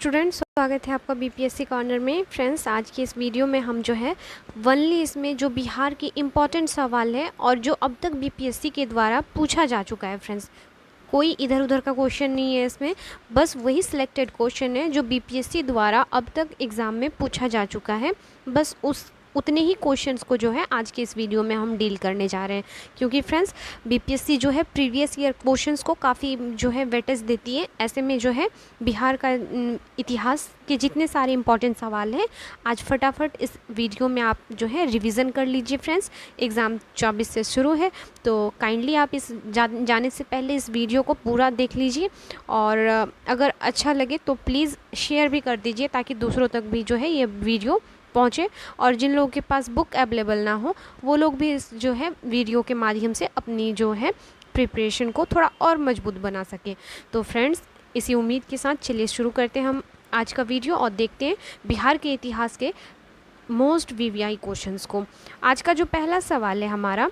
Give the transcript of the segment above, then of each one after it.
Students, स्वागत है आपका बीपीएससी कॉर्नर में। फ्रेंड्स, आज की इस वीडियो में हम जो है वनली इसमें जो बिहार के इम्पॉर्टेंट सवाल है और जो अब तक बीपीएससी के द्वारा पूछा जा चुका है। फ्रेंड्स, कोई इधर उधर का क्वेश्चन नहीं है इसमें, बस वही सिलेक्टेड क्वेश्चन है जो बीपीएससी द्वारा अब तक एग्ज़ाम में पूछा जा चुका है। बस उतने ही क्वेश्चंस को जो है आज के इस वीडियो में हम डील करने जा रहे हैं, क्योंकि फ्रेंड्स बीपीएससी जो है प्रीवियस ईयर क्वेश्चंस को काफ़ी जो है वेटेज देती है। ऐसे में जो है बिहार का इतिहास के जितने सारे इंपॉर्टेंट सवाल हैं, आज फटाफट इस वीडियो में आप जो है रिवीजन कर लीजिए। फ्रेंड्स, एग्ज़ाम 24 से शुरू है, तो काइंडली आप इस जाने से पहले इस वीडियो को पूरा देख लीजिए और अगर अच्छा लगे तो प्लीज़ शेयर भी कर दीजिए, ताकि दूसरों तक भी जो है ये वीडियो पहुँचे। और जिन लोगों के पास बुक अवेलेबल ना हो वो लोग भी इस जो है वीडियो के माध्यम से अपनी जो है प्रिपरेशन को थोड़ा और मजबूत बना सकें। तो फ्रेंड्स, इसी उम्मीद के साथ चलिए शुरू करते हैं हम आज का वीडियो और देखते हैं बिहार के इतिहास के मोस्ट वीवीआई क्वेश्चंस को। आज का जो पहला सवाल है हमारा,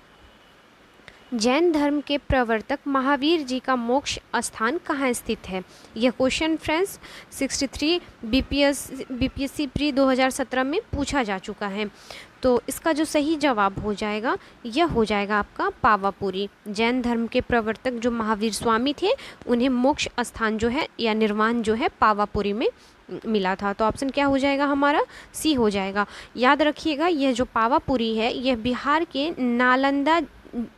जैन धर्म के प्रवर्तक महावीर जी का मोक्ष स्थान कहाँ स्थित है। यह क्वेश्चन फ्रेंड्स 63 बीपीएससी प्री 2017 में पूछा जा चुका है। तो इसका जो सही जवाब हो जाएगा यह हो जाएगा आपका पावापुरी। जैन धर्म के प्रवर्तक जो महावीर स्वामी थे, उन्हें मोक्ष स्थान जो है या निर्वाण जो है पावापुरी में मिला था। तो ऑप्शन क्या हो जाएगा हमारा, सी हो जाएगा। याद रखिएगा, यह जो पावापुरी है यह बिहार के नालंदा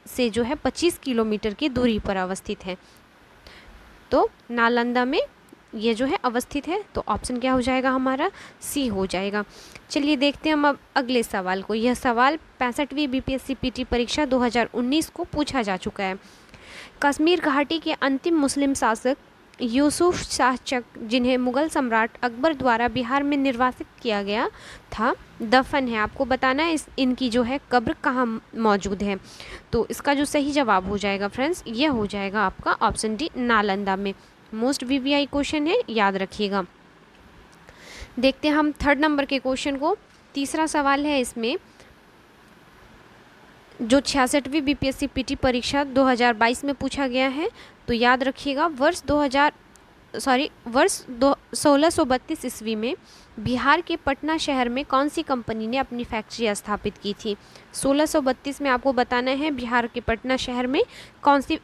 से जो है 25 किलोमीटर की दूरी पर अवस्थित है। तो नालंदा में ये जो है अवस्थित है, तो ऑप्शन क्या हो जाएगा हमारा, सी हो जाएगा। चलिए देखते हैं हम अब अगले सवाल को। यह सवाल 65वीं बीपीएससी पीटी परीक्षा 2019 को पूछा जा चुका है। कश्मीर घाटी के अंतिम मुस्लिम शासक यूसुफ शाह चक, जिन्हें मुगल सम्राट अकबर द्वारा बिहार में निर्वासित किया गया था, दफन है। आपको बताना है इनकी जो है कब्र कहाँ मौजूद है। तो इसका जो सही जवाब हो जाएगा फ्रेंड्स, यह हो जाएगा आपका ऑप्शन डी, नालंदा में। मोस्ट वीवीआई क्वेश्चन है, याद रखिएगा। देखते हैं हम थर्ड नंबर के क्वेश्चन को। तीसरा सवाल है इसमें, जो 66वीं बीपीएससी पीटी परीक्षा 2022 में पूछा गया है। तो याद रखिएगा, वर्ष 1632 ईस्वी में बिहार के पटना शहर में कौन सी कंपनी ने अपनी फैक्ट्री स्थापित की थी। 1632 में आपको बताना है बिहार के पटना शहर में कौन सी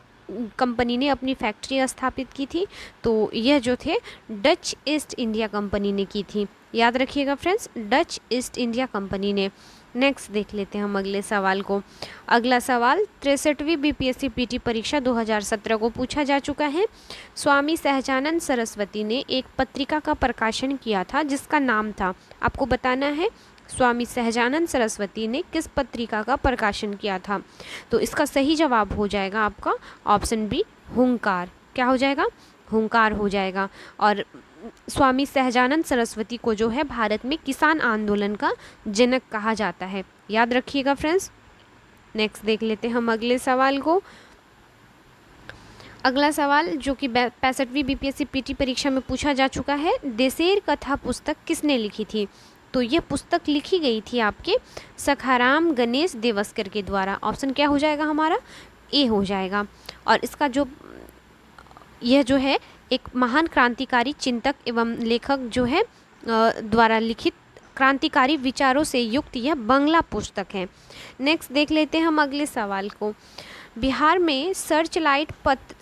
कंपनी ने अपनी फैक्ट्री स्थापित की थी। तो यह जो थे डच ईस्ट इंडिया कंपनी ने की थी। याद रखिएगा friends, Dutch east India company ने। नेक्स्ट देख लेते हैं हम अगले सवाल को। अगला सवाल 63वीं बीपीएससी पीटी परीक्षा 2017 को पूछा जा चुका है। स्वामी सहजानंद सरस्वती ने एक पत्रिका का प्रकाशन किया था जिसका नाम था, आपको बताना है स्वामी सहजानंद सरस्वती ने किस पत्रिका का प्रकाशन किया था। तो इसका सही जवाब हो जाएगा आपका ऑप्शन बी, हुंकार। क्या हो जाएगा, हुंकार हो जाएगा। और स्वामी सहजानंद सरस्वती को जो है भारत में किसान आंदोलन का जनक कहा जाता है। याद रखिएगा फ्रेंड्स। नेक्स्ट देख लेते हैं हम अगले सवाल को। अगला सवाल जो कि 65वीं बीपीएससी पीटी परीक्षा में पूछा जा चुका है, देशेर कथा पुस्तक किसने लिखी थी। तो यह पुस्तक लिखी गई थी आपके सखाराम गणेश देवस्कर के द्वारा। ऑप्शन क्या हो जाएगा हमारा, ए हो जाएगा। और इसका जो यह जो है एक महान क्रांतिकारी चिंतक एवं लेखक जो है द्वारा लिखित क्रांतिकारी विचारों से युक्त यह बंगला पुस्तक है। नेक्स्ट देख लेते हैं हम अगले सवाल को। बिहार में सर्चलाइट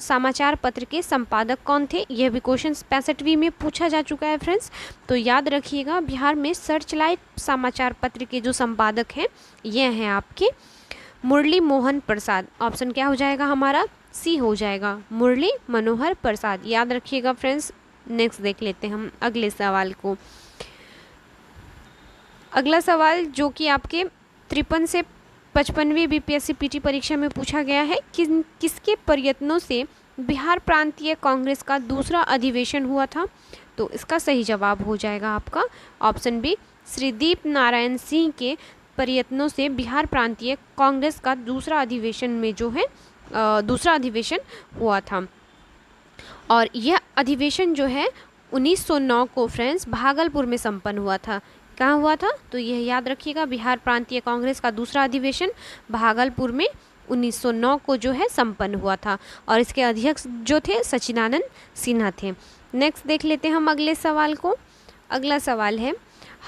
समाचार पत्र के संपादक कौन थे। यह भी क्वेश्चन 65वीं में पूछा जा चुका है फ्रेंड्स। तो याद रखिएगा, बिहार में सर्चलाइट समाचार पत्र के जो संपादक हैं यह हैं आपके मुरली मोहन प्रसाद। ऑप्शन क्या हो जाएगा हमारा, सी हो जाएगा, मुरली मनोहर प्रसाद। याद रखिएगा फ्रेंड्स। नेक्स्ट देख लेते हैं हम अगले सवाल को। अगला सवाल जो कि आपके 53 से 55वीं बीपीएससी पीटी परीक्षा में पूछा गया है, किसके प्रयत्नों से बिहार प्रांतीय कांग्रेस का दूसरा अधिवेशन हुआ था। तो इसका सही जवाब हो जाएगा आपका ऑप्शन बी, श्री दीप नारायण सिंह के प्रयत्नों से बिहार प्रांतीय कांग्रेस का दूसरा अधिवेशन में जो है दूसरा अधिवेशन हुआ था। और यह अधिवेशन जो है 1909 को फ्रेंड्स भागलपुर में संपन्न हुआ था। कहाँ हुआ था, तो यह याद रखिएगा, बिहार प्रांतीय कांग्रेस का दूसरा अधिवेशन भागलपुर में 1909 को जो है संपन्न हुआ था और इसके अध्यक्ष जो थे सच्चिदानंद सिन्हा थे। नेक्स्ट देख लेते हैं हम अगले सवाल को। अगला सवाल है,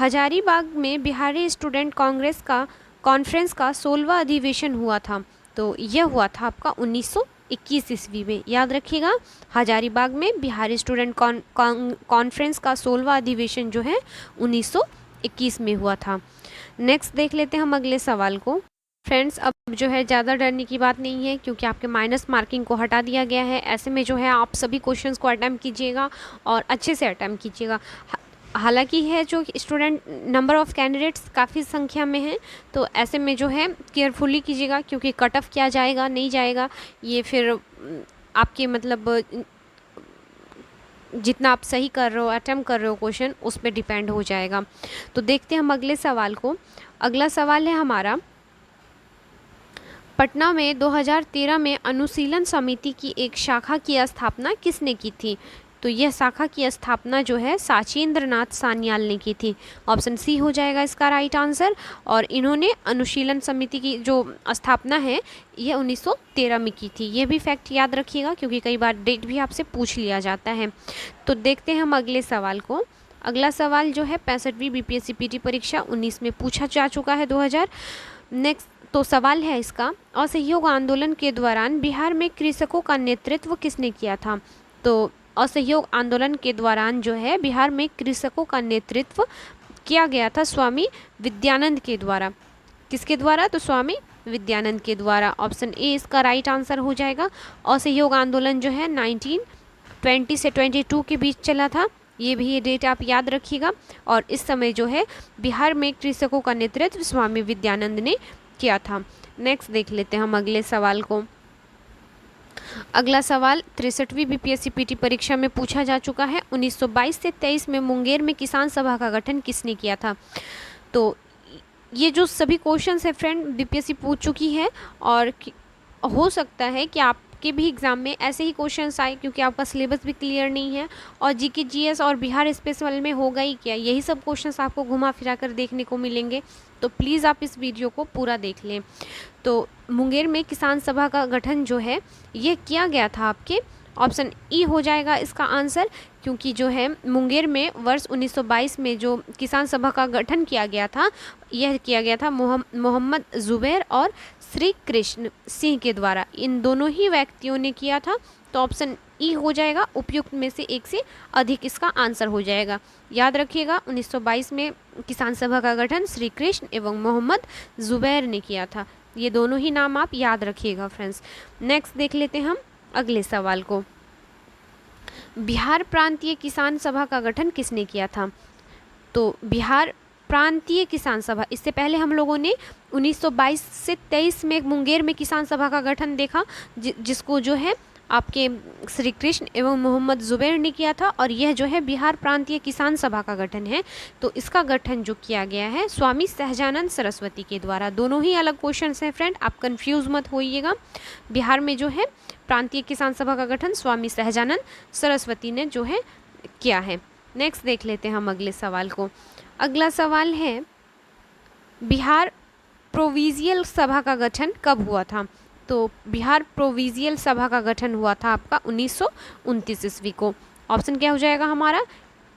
हजारीबाग में बिहारी स्टूडेंट कांग्रेस का कॉन्फ्रेंस का 16वां अधिवेशन हुआ था। तो यह हुआ था आपका 1921 ईस्वी में। याद रखिएगा, हजारीबाग में बिहारी स्टूडेंट कॉन्फ्रेंस का 16वां अधिवेशन जो है 1921 में हुआ था। नेक्स्ट देख लेते हैं हम अगले सवाल को। फ्रेंड्स, अब जो है ज़्यादा डरने की बात नहीं है क्योंकि आपके माइनस मार्किंग को हटा दिया गया है। ऐसे में जो है आप सभी क्वेश्चंस को अटैम्प्ट कीजिएगा और अच्छे से अटैम्प्ट कीजिएगा। हालांकि है जो स्टूडेंट नंबर ऑफ़ कैंडिडेट्स काफ़ी संख्या में है, तो ऐसे में जो है केयरफुली कीजिएगा क्योंकि कट ऑफ क्या जाएगा नहीं जाएगा ये फिर आपके मतलब जितना आप सही कर रहे हो, अटैम्प्ट कर रहे हो क्वेश्चन, उस पर डिपेंड हो जाएगा। तो देखते हैं हम अगले सवाल को। अगला सवाल है हमारा, पटना में 2013 में अनुशीलन समिति की एक शाखा की स्थापना किसने की थी? तो यह शाखा की स्थापना जो है साचेंद्र नाथ सान्याल ने की थी। ऑप्शन सी हो जाएगा इसका राइट आंसर। और इन्होंने अनुशीलन समिति की जो स्थापना है यह 1913 में की थी। ये भी फैक्ट याद रखिएगा क्योंकि कई बार डेट भी आपसे पूछ लिया जाता है। तो देखते हैं हम अगले सवाल को। अगला सवाल जो है 65वीं बीपीएससी पीटी परीक्षा 19 में पूछा जा चुका है 2000। नेक्स्ट तो सवाल है इसका, असहयोग आंदोलन के दौरान बिहार में कृषकों का नेतृत्व किसने किया था? तो असहयोग आंदोलन के दौरान जो है बिहार में कृषकों का नेतृत्व किया गया था स्वामी विद्यानंद के द्वारा। किसके द्वारा? तो स्वामी विद्यानंद के द्वारा। ऑप्शन ए इसका राइट आंसर हो जाएगा। असहयोग आंदोलन जो है 1920 से 22 के बीच चला था। ये भी ये डेट आप याद रखिएगा। और इस समय जो है बिहार में कृषकों का नेतृत्व स्वामी विद्यानंद ने किया था। नेक्स्ट देख लेते हैं हम अगले सवाल को। अगला सवाल 63वीं बीपीएससी पीटी परीक्षा में पूछा जा चुका है। 1922 से 23 में मुंगेर में किसान सभा का गठन किसने किया था? तो ये जो सभी क्वेश्चंस है फ्रेंड बीपीएससी पूछ चुकी है और हो सकता है कि आपके भी एग्ज़ाम में ऐसे ही क्वेश्चंस आए क्योंकि आपका सिलेबस भी क्लियर नहीं है और जीके जीएस और बिहार स्पेशल में होगा ही क्या, यही सब क्वेश्चंस आपको घुमा फिरा कर देखने को मिलेंगे। तो प्लीज़ आप इस वीडियो को पूरा देख लें। तो मुंगेर में किसान सभा का गठन जो है ये किया गया था आपके, ऑप्शन ई हो जाएगा इसका आंसर, क्योंकि जो है मुंगेर में वर्ष 1922 में जो किसान सभा का गठन किया गया था यह किया गया था मोहम्मद जुबैर और श्री कृष्ण सिंह के द्वारा। इन दोनों ही व्यक्तियों ने किया था। तो ऑप्शन ई हो जाएगा, उपयुक्त में से एक से अधिक इसका आंसर हो जाएगा। याद रखिएगा 1922 में किसान सभा का गठन श्री कृष्ण एवं मोहम्मद जुबैर ने किया था। ये दोनों ही नाम आप याद रखिएगा फ्रेंड्स। नेक्स्ट देख लेते हैं हम अगले सवाल को। बिहार प्रांतीय किसान सभा का गठन किसने किया था? तो बिहार प्रांतीय किसान सभा, इससे पहले हम लोगों ने 1922 से 23 में मुंगेर में किसान सभा का गठन देखा जिसको जो है आपके श्री कृष्ण एवं मोहम्मद जुबैर ने किया था। और यह जो है बिहार प्रांतीय किसान सभा का गठन है। तो इसका गठन जो किया गया है स्वामी सहजानंद सरस्वती के द्वारा। दोनों ही अलग क्वेश्चन हैं फ्रेंड, आप कंफ्यूज मत होइएगा। बिहार में जो है प्रांतीय किसान सभा का गठन स्वामी सहजानंद सरस्वती ने जो है किया है। नेक्स्ट देख लेते हैं हम अगले सवाल को। अगला सवाल है, बिहार प्रोविजियल सभा का गठन कब हुआ था? तो बिहार प्रोविजियल सभा का गठन हुआ था आपका 1929 ईस्वी को। ऑप्शन क्या हो जाएगा हमारा?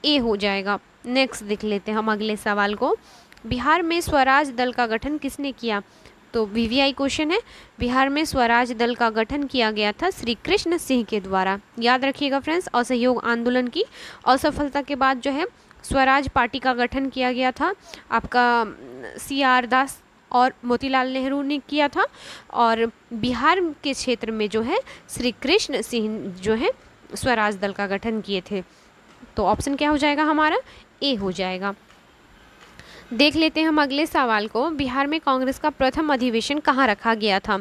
ए हो जाएगा। नेक्स्ट देख लेते हैं हम अगले सवाल को। बिहार में स्वराज दल का गठन किसने किया? तो वीवीआई क्वेश्चन है। बिहार में स्वराज दल का गठन किया गया था श्री कृष्ण सिंह के द्वारा। याद रखिएगा फ्रेंड्स, असहयोग आंदोलन की असफलता के बाद जो है स्वराज पार्टी का गठन किया गया था। आपका CR दास और मोतीलाल नेहरू ने किया था। और बिहार के क्षेत्र में जो है श्री कृष्ण सिंह जो है स्वराज दल का गठन किए थे। तो ऑप्शन क्या हो जाएगा हमारा? ए हो जाएगा। देख लेते हैं हम अगले सवाल को। बिहार में कांग्रेस का प्रथम अधिवेशन कहाँ रखा गया था?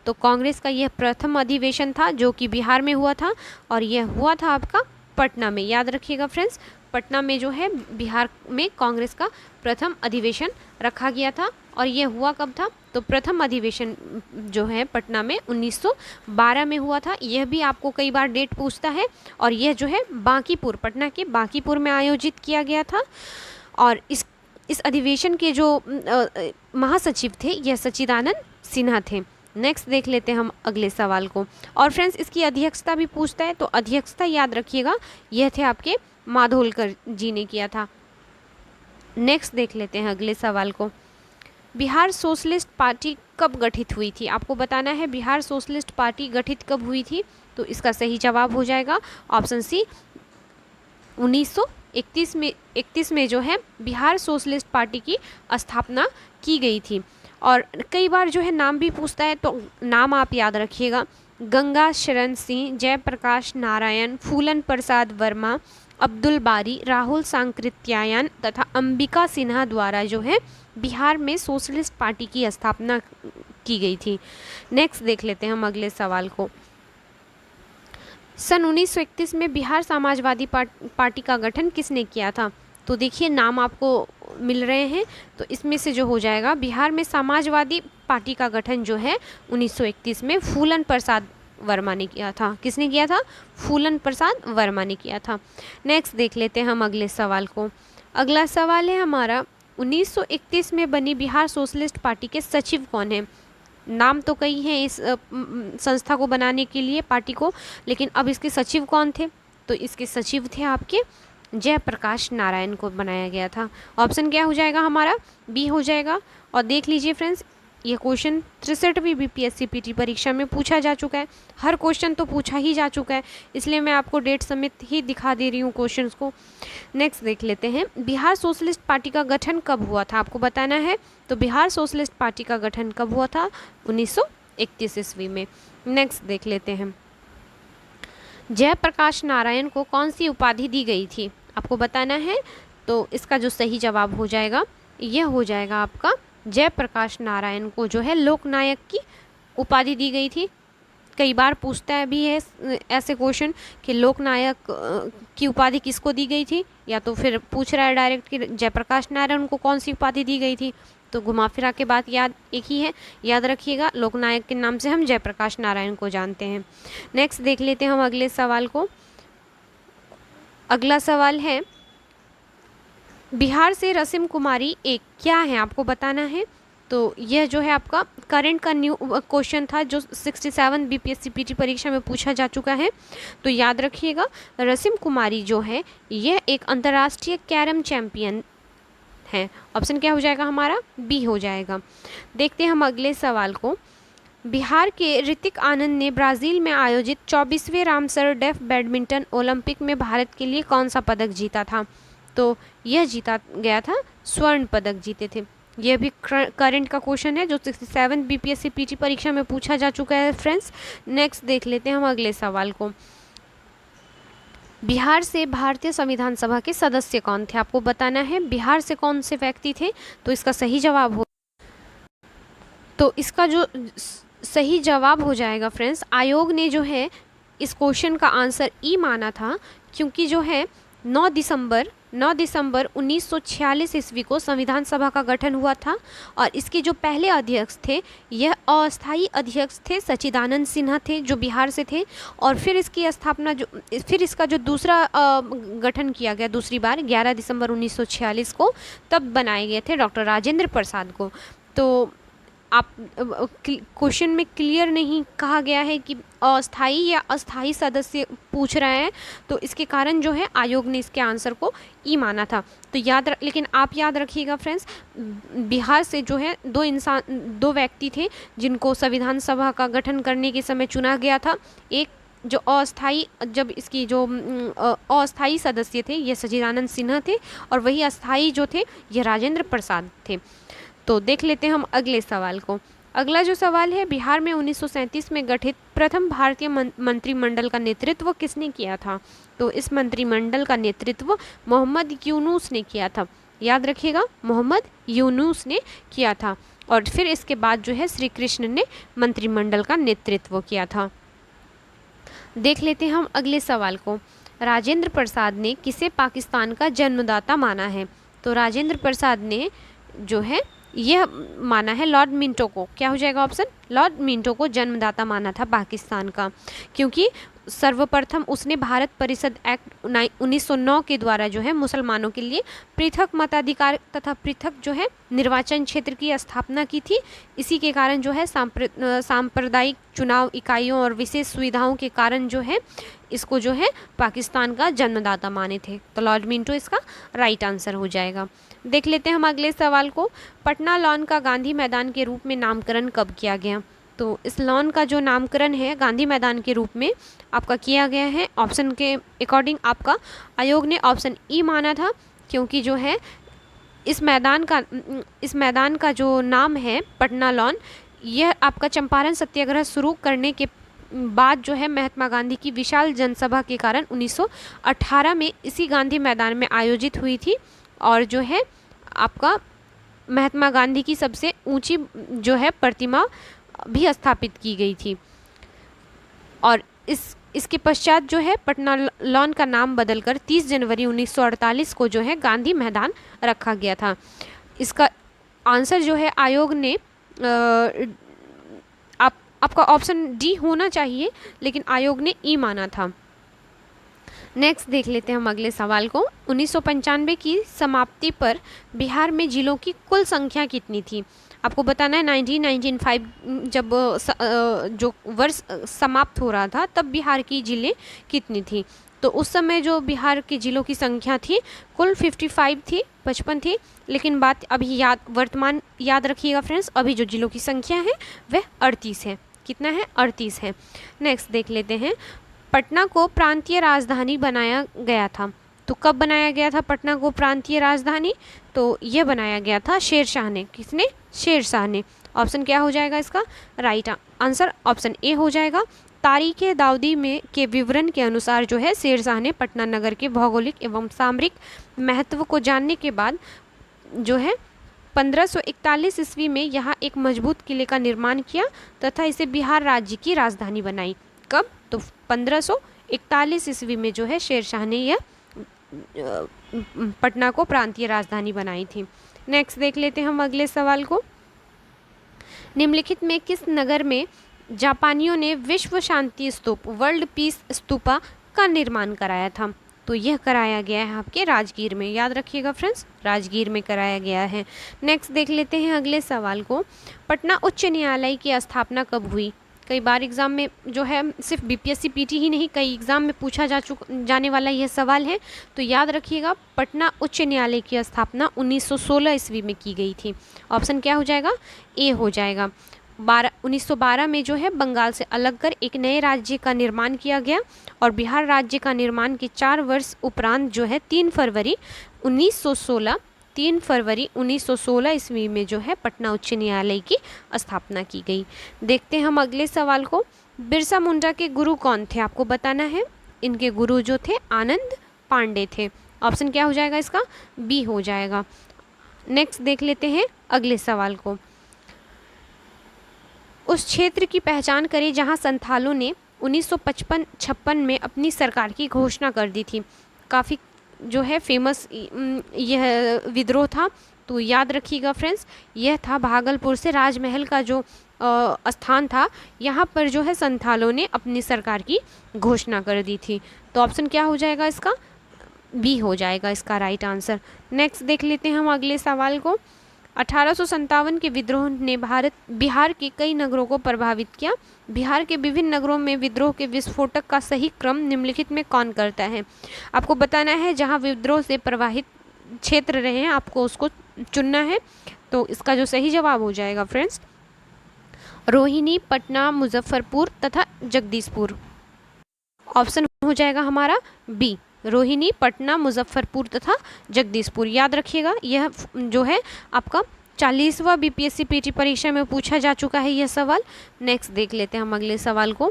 तो कांग्रेस का यह प्रथम अधिवेशन था जो कि बिहार में हुआ था और यह हुआ था आपका पटना में। याद रखिएगा फ्रेंड्स, पटना में जो है बिहार में कांग्रेस का प्रथम अधिवेशन रखा गया था। और यह हुआ कब था? तो प्रथम अधिवेशन जो है पटना में 1912 में हुआ था। यह भी आपको कई बार डेट पूछता है। और यह जो है बांकीपुर, पटना के बांकीपुर में आयोजित किया गया था। और इस अधिवेशन के जो महासचिव थे यह सच्चिदानंद सिन्हा थे। नेक्स्ट देख लेते हैं हम अगले सवाल को। और फ्रेंड्स इसकी अध्यक्षता भी पूछता है, तो अध्यक्षता याद रखिएगा, यह थे आपके माधोलकर जी ने किया था। नेक्स्ट देख लेते हैं अगले सवाल को। बिहार सोशलिस्ट पार्टी कब गठित हुई थी? आपको बताना है बिहार सोशलिस्ट पार्टी गठित कब हुई थी। तो इसका सही जवाब हो जाएगा ऑप्शन सी, 1931 में जो है बिहार सोशलिस्ट पार्टी की स्थापना की गई थी। और कई बार जो है नाम भी पूछता है, तो नाम आप याद रखिएगा, गंगा शरण सिंह, जयप्रकाश नारायण, फूलन प्रसाद वर्मा, अब्दुल बारी, राहुल सांकृत्यायन तथा अंबिका सिन्हा द्वारा जो है बिहार में सोशलिस्ट पार्टी की स्थापना की गई थी। नेक्स्ट देख लेते हैं हम अगले सवाल को। सन 1931 में बिहार समाजवादी पार्टी का गठन किसने किया था? तो देखिए नाम आपको मिल रहे हैं, तो इसमें से जो हो जाएगा, बिहार में समाजवादी पार्टी का गठन जो है 1931 में फूलन प्रसाद वर्मा ने किया था। किसने किया था? फूलन प्रसाद वर्मा ने किया था। नेक्स्ट देख लेते हैं हम अगले सवाल को। अगला सवाल है हमारा, 1931 में बनी बिहार सोशलिस्ट पार्टी के सचिव कौन हैं? नाम तो कई हैं इस संस्था को बनाने के लिए, पार्टी को, लेकिन अब इसके सचिव कौन थे? तो इसके सचिव थे आपके जयप्रकाश नारायण को बनाया गया था। ऑप्शन क्या हो जाएगा हमारा? बी हो जाएगा। और देख लीजिए फ्रेंड्स, ये क्वेश्चन 63वीं बीपीएससी पीटी परीक्षा में पूछा जा चुका है। हर क्वेश्चन तो पूछा ही जा चुका है, इसलिए मैं आपको डेट समेत ही दिखा दे रही हूँ क्वेश्चंस को। नेक्स्ट देख लेते हैं, बिहार सोशलिस्ट पार्टी का गठन कब हुआ था? आपको बताना है। तो बिहार सोशलिस्ट पार्टी का गठन कब हुआ था? 1931 ईस्वी में। नेक्स्ट देख लेते हैं, जयप्रकाश नारायण को कौन सी उपाधि दी गई थी? आपको बताना है। तो इसका जो सही जवाब हो जाएगा, यह हो जाएगा आपका, जयप्रकाश नारायण को जो है लोकनायक की उपाधि दी गई थी। कई बार पूछता है भी है ऐसे क्वेश्चन कि लोकनायक की उपाधि किसको दी गई थी, या तो फिर पूछ रहा है डायरेक्ट कि जयप्रकाश नारायण को कौन सी उपाधि दी गई थी। तो घुमा फिरा के बात याद एक ही है, याद रखिएगा, लोकनायक के नाम से हम जयप्रकाश नारायण को जानते हैं। नेक्स्ट देख लेते हैं हम अगले सवाल को। अगला सवाल है, बिहार से रसीम कुमारी एक क्या है? आपको बताना है। तो यह जो है आपका करंट का न्यू क्वेश्चन था, जो 67 बीपीएससी पीटी परीक्षा में पूछा जा चुका है। तो याद रखिएगा, रसीम कुमारी जो है यह एक अंतर्राष्ट्रीय कैरम चैंपियन है। ऑप्शन क्या हो जाएगा हमारा? बी हो जाएगा। देखते हैं हम अगले सवाल को। बिहार के ऋतिक आनंद ने ब्राज़ील में आयोजित 24वें रामसर डेफ बैडमिंटन ओलंपिक में भारत के लिए कौन सा पदक जीता था? तो यह जीता गया था, स्वर्ण पदक जीते थे। यह भी करंट का क्वेश्चन है, जो 67 बीपीएससी पीटी परीक्षा में पूछा जा चुका है फ्रेंड्स। नेक्स्ट देख लेते हैं हम अगले सवाल को। बिहार से भारतीय संविधान सभा के सदस्य कौन थे? आपको बताना है बिहार से कौन से व्यक्ति थे। तो इसका सही जवाब हो, तो इसका जो सही जवाब हो जाएगा फ्रेंड्स, आयोग ने जो है इस क्वेश्चन का आंसर ई माना था, क्योंकि जो है 9 दिसंबर 1946 ईस्वी को संविधान सभा का गठन हुआ था। और इसके जो पहले अध्यक्ष थे, यह अस्थायी अध्यक्ष थे, सच्चिदानंद सिन्हा थे, जो बिहार से थे। और फिर इसकी स्थापना फिर इसका जो दूसरा गठन किया गया दूसरी बार 11 दिसंबर 1946 को, तब बनाए गए थे डॉक्टर राजेंद्र प्रसाद को। तो आप क्वेश्चन में क्लियर नहीं कहा गया है कि अस्थाई या अस्थाई सदस्य पूछ रहे हैं, तो इसके कारण जो है आयोग ने इसके आंसर को ई माना था। तो लेकिन आप याद रखिएगा फ्रेंड्स, बिहार से जो है दो व्यक्ति थे जिनको संविधान सभा का गठन करने के समय चुना गया था। एक जो इसकी जो अस्थाई सदस्य थे, ये सच्चिदानंद सिन्हा थे, और वही अस्थाई जो थे, ये राजेंद्र प्रसाद थे। तो देख लेते हैं हम अगले सवाल को। अगला जो सवाल है, बिहार में 1937 में गठित प्रथम भारतीय मंत्रिमंडल का नेतृत्व किसने किया था? तो इस मंत्रिमंडल का नेतृत्व मोहम्मद यूनुस ने किया था। याद रखिएगा, मोहम्मद यूनुस ने किया था। और फिर इसके बाद जो है श्री कृष्ण ने मंत्रिमंडल का नेतृत्व किया था। देख लेते हैं हम अगले सवाल को। राजेंद्र प्रसाद ने किसे पाकिस्तान का जन्मदाता माना है? तो राजेंद्र प्रसाद ने जो है यह माना है लॉर्ड मिंटो को। क्या हो जाएगा ऑप्शन? लॉर्ड मिंटो को जन्मदाता माना था पाकिस्तान का, क्योंकि सर्वप्रथम उसने भारत परिषद एक्ट 1909 के द्वारा जो है मुसलमानों के लिए पृथक मताधिकार तथा पृथक जो है निर्वाचन क्षेत्र की स्थापना की थी। इसी के कारण जो है सांप्रदायिक चुनाव इकाइयों और विशेष सुविधाओं के कारण जो है इसको जो है पाकिस्तान का जन्मदाता माने थे। तो लॉर्ड मिंटो इसका राइट आंसर हो जाएगा। देख लेते हैं हम अगले सवाल को। पटना लॉन का गांधी मैदान के रूप में नामकरण कब किया गया? तो इस लॉन का जो नामकरण है गांधी मैदान के रूप में आपका किया गया है, ऑप्शन के अकॉर्डिंग आपका आयोग ने ऑप्शन ई माना था, क्योंकि जो है इस मैदान का जो नाम है पटना लॉन, यह आपका चंपारण सत्याग्रह शुरू करने के बाद जो है महात्मा गांधी की विशाल जनसभा के कारण 1918 में इसी गांधी मैदान में आयोजित हुई थी और जो है आपका महात्मा गांधी की सबसे ऊंची जो है प्रतिमा भी स्थापित की गई थी। और इसके पश्चात जो है पटना लॉन का नाम बदलकर 30 जनवरी 1948 को जो है गांधी मैदान रखा गया था। इसका आंसर जो है आयोग ने आपका ऑप्शन डी होना चाहिए, लेकिन आयोग ने ई माना था। नेक्स्ट देख लेते हैं हम अगले सवाल को। 1995 की समाप्ति पर बिहार में जिलों की कुल संख्या कितनी थी? आपको बताना है 1995 जब जो वर्ष समाप्त हो रहा था तब बिहार की जिले कितनी थी? तो उस समय जो बिहार के जिलों की संख्या थी कुल 55 थी, 55 थी। लेकिन बात अभी वर्तमान याद रखिएगा फ्रेंड्स, अभी जो जिलों की संख्या है वह 38 है। कितना है? 38 है। नेक्स्ट देख लेते हैं। पटना को प्रांतीय राजधानी बनाया गया था, तो कब बनाया गया था पटना को प्रांतीय राजधानी? तो यह बनाया गया था शेरशाह ने। किसने? शेरशाह ने। ऑप्शन क्या हो जाएगा इसका? राइट आंसर ऑप्शन ए हो जाएगा। तारीख दाऊदी में के विवरण के अनुसार जो है शेरशाह ने पटना नगर के भौगोलिक एवं सामरिक महत्व को जानने के बाद जो है 1541 ईस्वी में यहाँ एक मजबूत किले का निर्माण किया तथा इसे बिहार राज्य की राजधानी बनाई। कब? तो 1541 ईस्वी में जो है शेरशाह ने यह पटना को प्रांतीय राजधानी बनाई थी। नेक्स्ट देख लेते हैं हम अगले सवाल को। निम्नलिखित में किस नगर में जापानियों ने विश्व शांति स्तूप वर्ल्ड पीस स्तूपा का निर्माण कराया था? तो यह कराया गया है आपके राजगीर में। याद रखिएगा फ्रेंड्स, राजगीर में कराया गया है। नेक्स्ट देख लेते हैं अगले सवाल को। पटना उच्च न्यायालय की स्थापना कब हुई? कई बार एग्ज़ाम में जो है सिर्फ बीपीएससी पीटी ही नहीं, कई एग्ज़ाम में पूछा जाने वाला यह सवाल है। तो याद रखिएगा पटना उच्च न्यायालय की स्थापना 1916 ईस्वी में की गई थी। ऑप्शन क्या हो जाएगा? ए हो जाएगा। 1912 में जो है बंगाल से अलग कर एक नए राज्य का निर्माण किया गया और बिहार राज्य का निर्माण के 4 वर्ष उपरांत जो है 3 फरवरी 1916 ईस्वी में जो है पटना उच्च न्यायालय की स्थापना की गई। देखते हैं हम अगले सवाल को। बिरसा मुंडा के गुरु कौन थे? आपको बताना है। इनके गुरु जो थे आनंद पांडे थे। ऑप्शन क्या हो जाएगा इसका? बी हो जाएगा। नेक्स्ट देख लेते हैं अगले सवाल को। उस क्षेत्र की पहचान करें जहां संथालों ने 1956 में अपनी सरकार की घोषणा कर दी थी। काफ़ी जो है फेमस यह विद्रोह था, तो याद रखिएगा फ्रेंड्स, यह था भागलपुर से राजमहल का जो स्थान था, यहाँ पर जो है संथालों ने अपनी सरकार की घोषणा कर दी थी। तो ऑप्शन क्या हो जाएगा इसका? बी हो जाएगा इसका राइट आंसर। नेक्स्ट देख लेते हैं हम अगले सवाल को। 1857 के विद्रोह ने बिहार के कई नगरों को प्रभावित किया। बिहार के विभिन्न नगरों में विद्रोह के विस्फोटक का सही क्रम निम्नलिखित में कौन करता है? आपको बताना है जहां विद्रोह से प्रभावित क्षेत्र रहे हैं आपको उसको चुनना है। तो इसका जो सही जवाब हो जाएगा फ्रेंड्स, रोहिणी, पटना, मुजफ्फरपुर तथा जगदीशपुर। ऑप्शन हो जाएगा हमारा बी, रोहिणी, पटना, मुजफ्फरपुर तथा जगदीशपुर। याद रखिएगा यह जो है आपका 40वां बीपीएससी पीटी परीक्षा में पूछा जा चुका है यह सवाल। नेक्स्ट देख लेते हैं हम अगले सवाल को।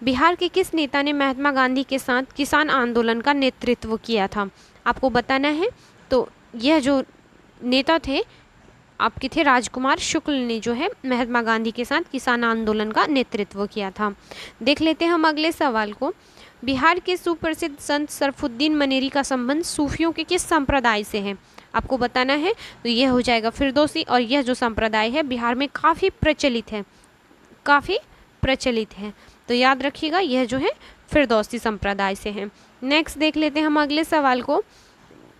बिहार के किस नेता ने महात्मा गांधी के साथ किसान आंदोलन का नेतृत्व किया था? आपको बताना है। तो यह जो नेता थे आपके थे राजकुमार शुक्ल ने जो है महात्मा गांधी के साथ किसान आंदोलन का नेतृत्व किया था। देख लेते हैं हम अगले सवाल को। बिहार के सुप्रसिद्ध संत सरफुद्दीन मनेरी का संबंध सूफियों के किस संप्रदाय से है? आपको बताना है। तो यह हो जाएगा फिरदौसी, और यह जो संप्रदाय है बिहार में काफ़ी प्रचलित है, काफ़ी प्रचलित है। तो याद रखिएगा यह जो है फिरदौसी संप्रदाय से हैं। नेक्स्ट देख लेते हैं हम अगले सवाल को।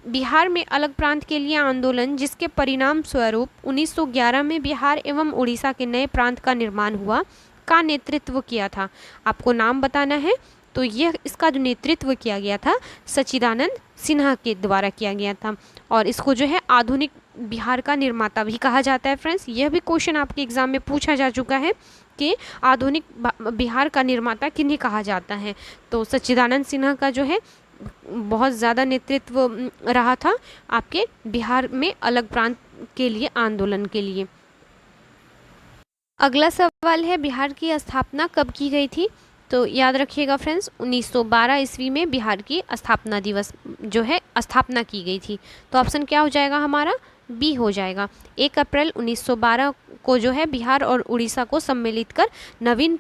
बिहार में अलग प्रांत के लिए आंदोलन जिसके परिणाम स्वरूप 1911 में बिहार एवं उड़ीसा के नए प्रांत का निर्माण हुआ का नेतृत्व किया था। आपको नाम बताना है। तो यह इसका जो नेतृत्व किया गया था सच्चिदानंद सिन्हा के द्वारा किया गया था और इसको जो है आधुनिक बिहार का निर्माता भी कहा जाता है। फ्रेंड्स, यह भी क्वेश्चन आपके एग्जाम में पूछा जा चुका है कि आधुनिक बिहार का निर्माता किन्हें कहा जाता है। तो सच्चिदानंद सिन्हा का जो है बहुत ज़्यादा नेतृत्व रहा था आपके बिहार में अलग प्रांत के लिए आंदोलन के लिए। अगला सवाल है बिहार की स्थापना कब की गई थी। तो याद रखिएगा फ्रेंड्स, 1912 ईस्वी में बिहार की स्थापना दिवस जो है स्थापना की गई थी। तो ऑप्शन क्या हो जाएगा हमारा, बी हो जाएगा। 1 अप्रैल 1912 को जो है बिहार और उड़ीसा को सम्मिलित कर नवीन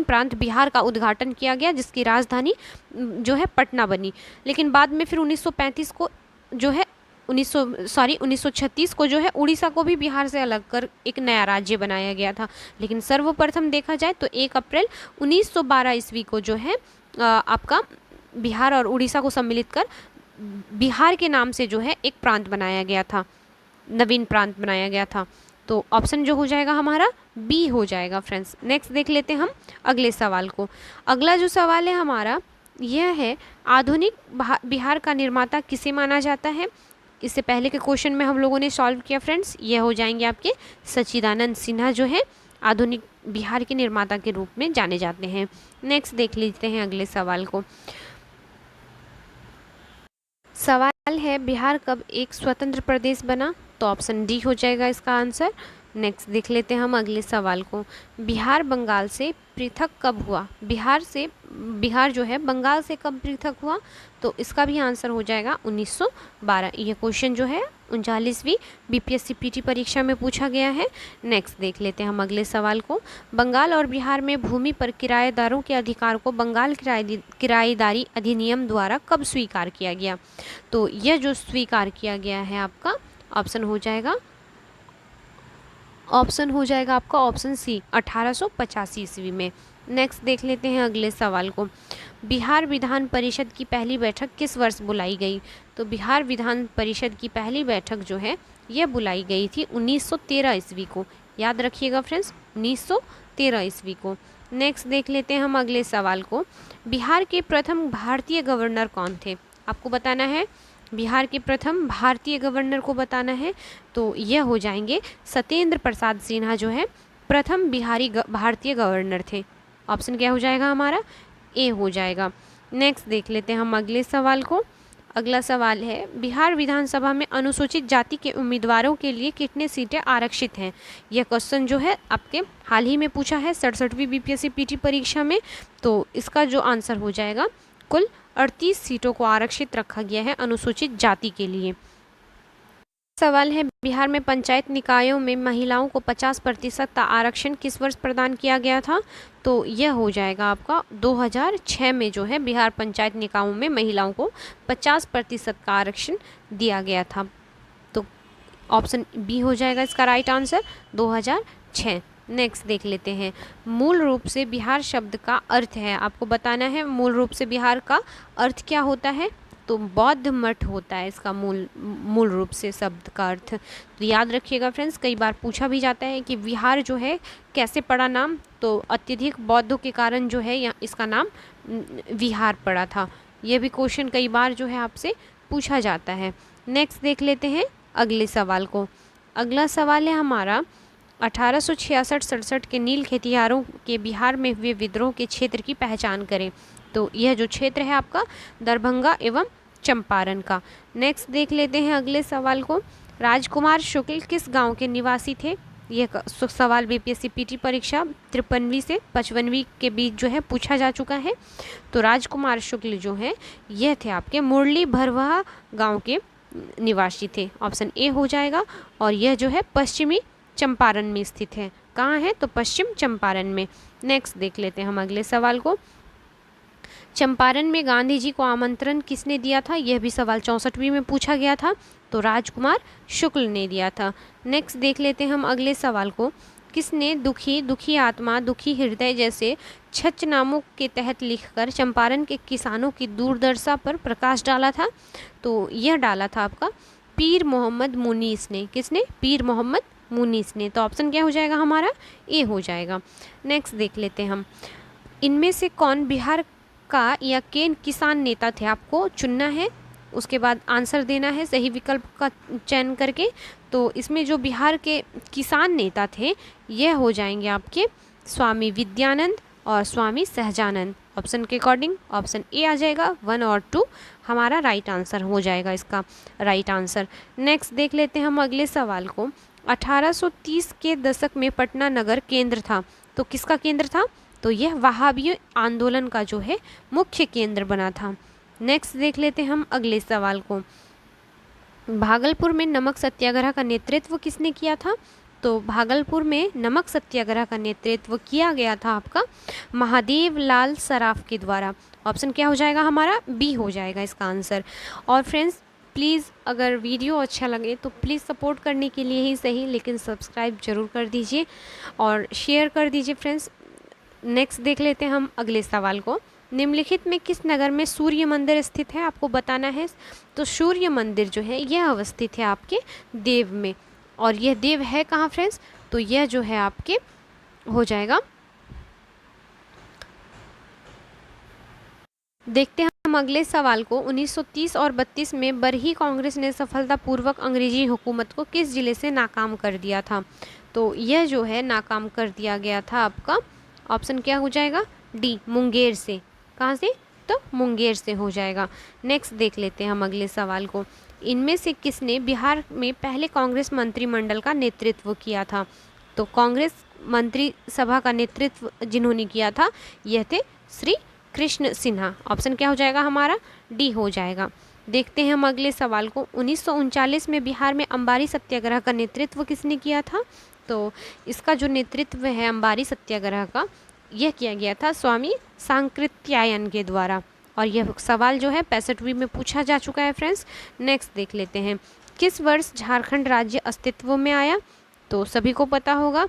प्रांत बिहार का उद्घाटन किया गया जिसकी राजधानी जो है पटना बनी। लेकिन बाद में फिर 1935 को जो है 1936 को जो है उड़ीसा को भी बिहार से अलग कर एक नया राज्य बनाया गया था। लेकिन सर्वप्रथम देखा जाए तो 1 अप्रैल 1912 ईस्वी को जो है आपका बिहार और उड़ीसा को सम्मिलित कर बिहार के नाम से जो है एक प्रांत बनाया गया था, नवीन प्रांत बनाया गया था। तो ऑप्शन जो हो जाएगा हमारा बी हो जाएगा। फ्रेंड्स, नेक्स्ट देख लेते हैं हम अगले सवाल को। अगला जो सवाल है हमारा यह है आधुनिक बिहार का निर्माता किसे माना जाता है। इससे पहले के क्वेश्चन में हम लोगों ने सॉल्व किया फ्रेंड्स, यह हो जाएंगे आपके सच्चिदानंद सिन्हा जो है आधुनिक बिहार के निर्माता के रूप में जाने जाते हैं। नेक्स्ट देख लेते हैं अगले सवाल को। सवाल है बिहार कब एक स्वतंत्र प्रदेश बना। तो ऑप्शन डी हो जाएगा इसका आंसर। नेक्स्ट देख लेते हैं हम अगले सवाल को। बिहार बंगाल से पृथक कब हुआ। बिहार जो है बंगाल से कब पृथक हुआ। तो इसका भी आंसर हो जाएगा 1912। ये क्वेश्चन जो है 39वीं बीपीएससी पीटी परीक्षा में पूछा गया है। नेक्स्ट देख लेते हैं हम अगले सवाल को। बंगाल और बिहार में भूमि पर किराएदारों के अधिकार को बंगाल किराएदारी अधिनियम द्वारा कब स्वीकार किया गया। तो यह जो स्वीकार किया गया है आपका ऑप्शन हो जाएगा आपका ऑप्शन सी 1885 ईस्वी में। नेक्स्ट देख लेते हैं अगले सवाल को। बिहार विधान परिषद की पहली बैठक किस वर्ष बुलाई गई। तो बिहार विधान परिषद की पहली बैठक जो है यह बुलाई गई थी 1913 ईस्वी को। याद रखिएगा फ्रेंड्स, 1913 ईस्वी को। नेक्स्ट देख लेते हैं हम अगले सवाल को। बिहार के प्रथम भारतीय गवर्नर कौन थे। आपको बताना है बिहार के प्रथम भारतीय गवर्नर को बताना है। तो यह हो जाएंगे सत्येंद्र प्रसाद सिन्हा जो है प्रथम भारतीय गवर्नर थे। ऑप्शन क्या हो जाएगा हमारा, ए हो जाएगा। नेक्स्ट देख लेते हैं हम अगले सवाल को। अगला सवाल है बिहार विधानसभा में अनुसूचित जाति के उम्मीदवारों के लिए कितने सीटें आरक्षित हैं। यह क्वेश्चन जो है आपके हाल ही में पूछा है 67वीं बीपीएससी पीटी परीक्षा में। तो इसका जो आंसर हो जाएगा कुल 38 सीटों को आरक्षित रखा गया है अनुसूचित जाति के लिए। सवाल है बिहार में पंचायत निकायों में महिलाओं को 50% का आरक्षण किस वर्ष प्रदान किया गया था। तो यह हो जाएगा आपका 2006 में जो है बिहार पंचायत निकायों में महिलाओं को 50% का आरक्षण दिया गया था। तो ऑप्शन बी हो जाएगा इसका राइट आंसर 2006। नेक्स्ट देख लेते हैं। मूल रूप से बिहार शब्द का अर्थ है, आपको बताना है मूल रूप से बिहार का अर्थ क्या होता है। तो बौद्ध मठ होता है इसका मूल रूप से शब्द का अर्थ। तो याद रखिएगा फ्रेंड्स, कई बार पूछा भी जाता है कि बिहार जो है कैसे पड़ा नाम। तो अत्यधिक बौद्धों के कारण जो है यहाँ इसका नाम विहार पड़ा था। यह भी क्वेश्चन कई बार जो है आपसे पूछा जाता है। नेक्स्ट देख लेते हैं अगले सवाल को। अगला सवाल है हमारा 1866-67 के नील खेतिहरों के बिहार में हुए विद्रोह के क्षेत्र की पहचान करें। तो यह जो क्षेत्र है आपका दरभंगा एवं चंपारण का। नेक्स्ट देख लेते हैं अगले सवाल को। राजकुमार शुक्ल किस गांव के निवासी थे। यह सवाल बीपीएससी पीटी परीक्षा 53वीं से 55वीं के बीच जो है पूछा जा चुका है। तो राजकुमार शुक्ल जो है यह थे आपके मुरली भरवाहा गाँव के निवासी थे। ऑप्शन ए हो जाएगा। और यह जो है पश्चिमी चंपारण में स्थित है। कहाँ है, तो पश्चिम चंपारण में। नेक्स्ट देख लेते हैं हम अगले सवाल को। चंपारण में गांधी जी को आमंत्रण किसने दिया था। यह भी सवाल 64वीं में पूछा गया था। तो राजकुमार शुक्ल ने दिया था। नेक्स्ट देख लेते हैं हम अगले सवाल को किसने दुखी, दुखी आत्मा, दुखी हृदय जैसे छच नामों के तहत लिखकर चंपारण के किसानों की दुर्दशा पर प्रकाश डाला था? तो यह डाला था आपका पीर मोहम्मद मुनीस ने। किसने? पीर मोहम्मद मुनीस ने। तो ऑप्शन क्या हो जाएगा हमारा? ए हो जाएगा। नेक्स्ट देख लेते हैं हम, इनमें से कौन बिहार का या के किसान नेता थे? आपको चुनना है, उसके बाद आंसर देना है सही विकल्प का चयन करके। तो इसमें जो बिहार के किसान नेता थे यह हो जाएंगे आपके स्वामी विद्यानंद और स्वामी सहजानंद। ऑप्शन के अकॉर्डिंग ऑप्शन ए आ जाएगा, 1 और 2 हमारा राइट आंसर हो जाएगा इसका राइट आंसर। नेक्स्ट देख लेते हैं हम अगले सवाल को। 1830 के दशक में पटना नगर केंद्र था, तो किसका केंद्र था? तो यह वहाबी आंदोलन का जो है मुख्य केंद्र बना था। नेक्स्ट देख लेते हैं हम अगले सवाल को। भागलपुर में नमक सत्याग्रह का नेतृत्व किसने किया था? तो भागलपुर में नमक सत्याग्रह का नेतृत्व किया गया था आपका महादेव लाल सराफ के द्वारा। ऑप्शन क्या हो जाएगा हमारा? बी हो जाएगा इसका आंसर। और फ्रेंड्स प्लीज़ अगर वीडियो अच्छा लगे तो प्लीज़ सपोर्ट करने के लिए ही सही लेकिन सब्सक्राइब जरूर कर दीजिए और शेयर कर दीजिए फ्रेंड्स। नेक्स्ट देख लेते हैं हम अगले सवाल को। निम्नलिखित में किस नगर में सूर्य मंदिर स्थित है? आपको बताना है। तो सूर्य मंदिर जो है यह अवस्थित है आपके देव में। और यह देव है कहाँ फ्रेंड्स? तो यह जो है आपके हो जाएगा, देखते हैं हम अगले सवाल को। 1930 और 32 में बरही कांग्रेस ने सफलतापूर्वक अंग्रेजी हुकूमत को किस जिले से नाकाम कर दिया था? तो यह जो है नाकाम कर दिया गया था आपका, ऑप्शन क्या हो जाएगा? डी, मुंगेर से। कहाँ से? तो मुंगेर से हो जाएगा। नेक्स्ट देख लेते हैं हम अगले सवाल को। इनमें से किसने बिहार में पहले कांग्रेस मंत्रिमंडल का नेतृत्व किया था? तो कांग्रेस मंत्री सभा का नेतृत्व जिन्होंने किया था यह थे श्री कृष्ण सिन्हा। ऑप्शन क्या हो जाएगा हमारा? डी हो जाएगा। देखते हैं हम अगले सवाल को। 1939 में बिहार में अंबारी सत्याग्रह का नेतृत्व किसने किया था? तो इसका जो नेतृत्व है अंबारी सत्याग्रह का यह किया गया था स्वामी सांकृत्यायन के द्वारा। और यह सवाल जो है 65वीं में पूछा जा चुका है फ्रेंड्स। नेक्स्ट देख लेते हैं, किस वर्ष झारखंड राज्य अस्तित्व में आया? तो सभी को पता होगा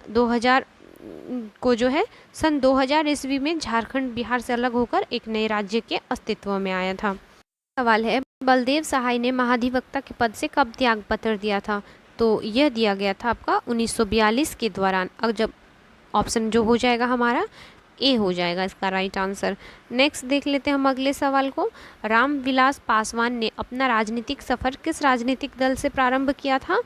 2000 को जो है सन 2000 ईस्वी में झारखंड बिहार से अलग होकर एक नए राज्य के अस्तित्व में आया था। सवाल है, बलदेव सहाय ने महाधिवक्ता के पद से कब त्याग पत्र दिया था? तो यह दिया गया था आपका 1942 के दौरान। अब जब ऑप्शन जो हो जाएगा हमारा ए हो जाएगा इसका राइट आंसर। नेक्स्ट देख लेते हैं हम अगले सवाल को। रामविलास पासवान ने अपना राजनीतिक सफर किस राजनीतिक दल से प्रारंभ किया था?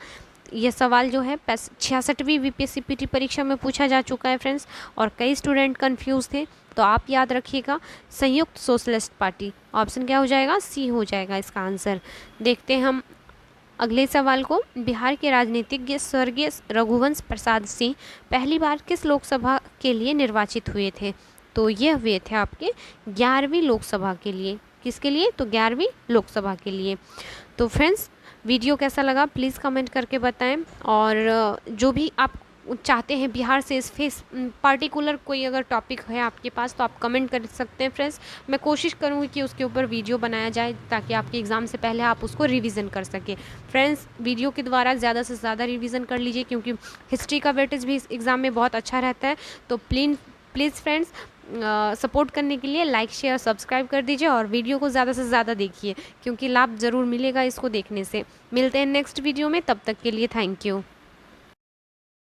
यह सवाल जो है 66वीं बीपीएससी परीक्षा में पूछा जा चुका है फ्रेंड्स और कई स्टूडेंट कंफ्यूज थे, तो आप याद रखिएगा संयुक्त सोशलिस्ट पार्टी। ऑप्शन क्या हो जाएगा? सी हो जाएगा इसका आंसर। देखते हैं हम अगले सवाल को। बिहार के राजनीतिज्ञ स्वर्गीय रघुवंश प्रसाद सिंह पहली बार किस लोकसभा के लिए निर्वाचित हुए थे? तो यह हुए थे आपके 11वीं लोकसभा के लिए। किसके लिए? तो 11वीं लोकसभा के लिए। तो फ्रेंड्स वीडियो कैसा लगा प्लीज़ कमेंट करके बताएं और जो भी आप चाहते हैं बिहार से इस फेस पार्टिकुलर कोई अगर टॉपिक है आपके पास तो आप कमेंट कर सकते हैं फ्रेंड्स। मैं कोशिश करूँगी कि उसके ऊपर वीडियो बनाया जाए ताकि आपके एग्ज़ाम से पहले आप उसको रिवीजन कर सकें। फ्रेंड्स वीडियो के द्वारा ज़्यादा से ज़्यादा रिवीजन कर लीजिए क्योंकि हिस्ट्री का वेटेज भी इस एग्ज़ाम में बहुत अच्छा रहता है। तो प्लीज़ फ्रेंड्स सपोर्ट करने के लिए लाइक शेयर सब्सक्राइब कर दीजिए और वीडियो को ज़्यादा से ज़्यादा देखिए क्योंकि लाभ ज़रूर मिलेगा इसको देखने से। मिलते हैं नेक्स्ट वीडियो में, तब तक के लिए थैंक यू।